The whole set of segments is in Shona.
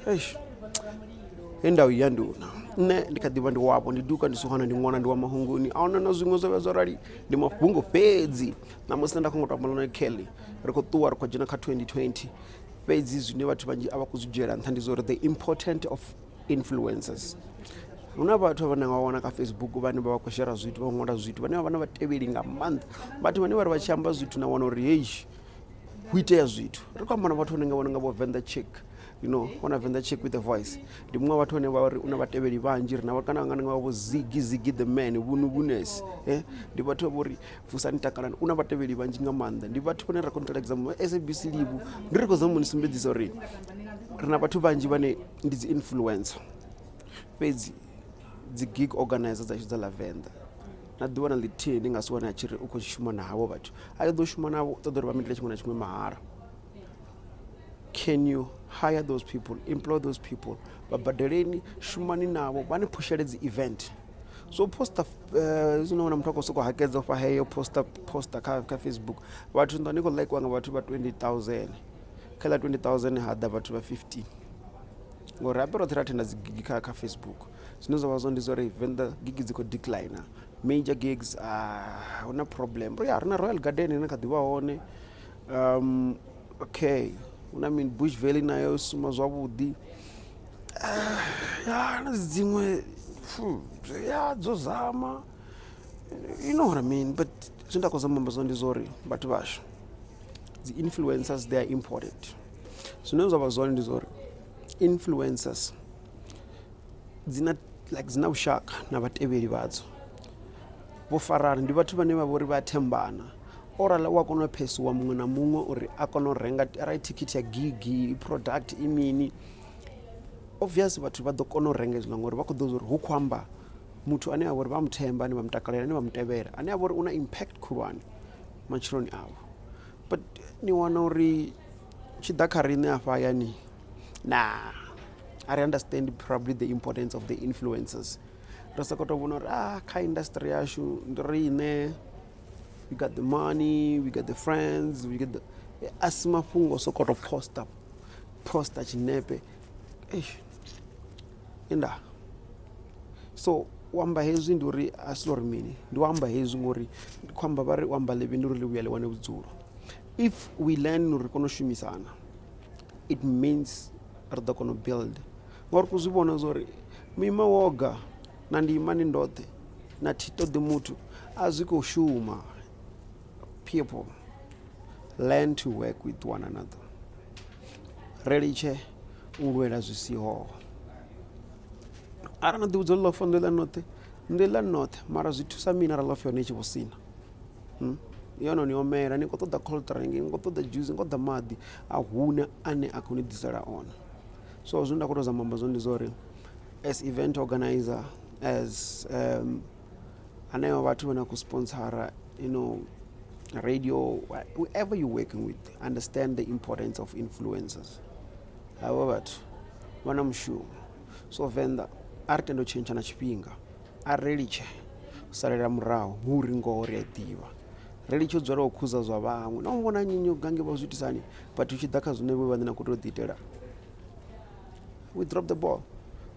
Eish. Endawo yanduna nne ndikhaḓivha ndi wapo ndi duka ndi suhana ndi ṅwana ndi wa mahunguni ahuna na zwiṅwe zwo vha zwo rali ndi mafhungo fhedzi namusi nda khou ngo tamba na Kelly ri khou ṱuwa ri khou dzhena kha 2020 fhedzi zwine vhathu vhanzhi a vha khou zwi dzhiela nṱha ndi zwa uri the important of influencers. Hu na vhathu vhane vha wana kha Facebook vhane vha vha khou shera zwithu vha ṅwala zwithu vhane vha vha na vhatevheli nga maanḓa vhathu vhane vha ri vha tshi amba zwithu na wana uri hei hu itea zwithu ri khou amba na vhathu vhane nga vhona nga vho Venda chick wana Venda chick with a voice ndi muṅwe vhathu vhane vha ri una vhatevheli vhanzhi ri na kana nga vho Ziggy the man vhunes ndi vhathu vha uri Vusani Takalani una vhatevheli vhanzhi nga maanḓa ndi vhathu vhane ra contract exam SABC Live ndi ri khou zama u sumbedzisa uri ri na vhathu vhanzhi vhane ndi dzi influencer fhedzi dzi gig organizer dza la Venda na ḓi wana ḽithihi ndi nga si wane a tshi ri u khou shuma na havho vhathu a ḓo shuma navho ṱoḓa uri vha mitele tshiṅwe na tshiṅwe mahala. Can you hire those people, employ those people, babadeleni shumani navho vhane pushele dzi event so poster na muthu a khou sokou hakedza fha heyo poster kha Facebook vhathu ndo ni khou likewa nga vhathu vha 20,000 kha ḽa 20,000 ha ḓa vhathu vha 15 ngori ape roṱhe ra thenda dzi gigi kha Facebook zwine zwa vha zwo ndi zwa uri Venda gigi dzi khou decline major gigs hu na problem ri na Royal Garden ine kha ḓivha hone okay una Bush Valley nayo suma zwavhuḓi na dziṅwe dzo zama you know what I mean but zwine nda khou zama amba zwone ndi zwa uri vhathu vhashu dzi influencers they are important zwine zwa vha zwone ndi zwa uri influencers dzina vhushaka na vhatevheli vhadzo vho farana ndi vhathu vhane vha vha uri vha thembana orala wa kona u phesiwa muṅwe na muṅwe uri a kone u renga arali thikhithi ya gigi product i mini obviously vhathu vha ḓo kona u renga hezwiḽa ngori vha khou ḓo uri hu khou amba muthu ane a vha uri vha muthemba ane vha mutakalela ane vha mutevhela ane a vha uri una impact khulwane matshiloni avho but ni wana uri tshi ḓa kha riṋe afha hayani I understand probably the importance of the influencers ri sa khou tou vhona uri kha industry yashu ndi riṋe we got the money, we got the friends, we got the asimafhungo so got to poster chinepe inda so wamba hezwi ndi uri asilori mini ndi wamba hezwi ngori khamba vha ri wamba ḽivhi ndi uri ḽi vhuya ḽi wane vhudzulo if we learn uri kono shumisana it means ri ḓo kona build ngori ku zwi vhona zori mima woga na ndi imani ndoṱhe na thi ṱoḓi muthu a zwi khou shuma. People learn to work with one another. Reliche ulwela zwi siho. Arana ḓi vhudzwa ḽofa ndila noṱhe mara zwi thusa mina ra ḽofa yone i tshi vho sina. Yono ni omela ni khou ṱoḓa cold drink ni khou ṱoḓa juice ni khou ṱoḓa maḓi a huna ane a khou ni ḓisela one. So zwine nda khou tou zama amba zwone ndi zwa uri as event organizer as aneyo vhathu vhane a khou sponsora radio, whoever you're working with, understand the importance of influencers. However, when I'm sure, so Venda, arte ndo change na chipinga, reliche, sarera murao, muri ngori ativa. Reliche dzora okuza zwa vhamwe. Na mbona nyinyo gange vha zwitisani, but uchidaka zwine vhe vhana kuto ditela. We drop the ball.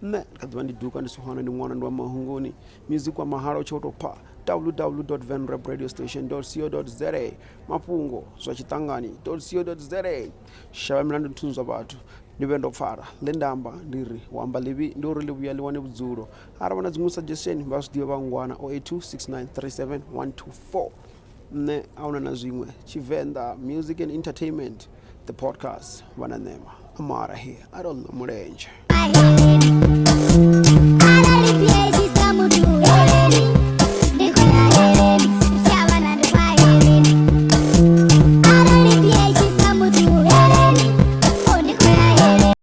Ne kadva ndi duka ndi suhana ndi ṅwana ndi wa mahunguni music wa mahala tsho to pa www.venrabradiostation.co.za mafhungo zwa chitangani.co.za shava milandu nthunzwa vhathu ndi vendo pfara ḽe ndamba ndiri wamba ḽivhi ndi uri ḽi vhuya ḽi wane vhudzulo ara vha na dziṅwe suggestion vha zwi ḓivha vha ngwana 0826937124 ne auna na zwiṅwe Tshivenḓa music and entertainment the podcast vhana nema amara here I don't know mulenje.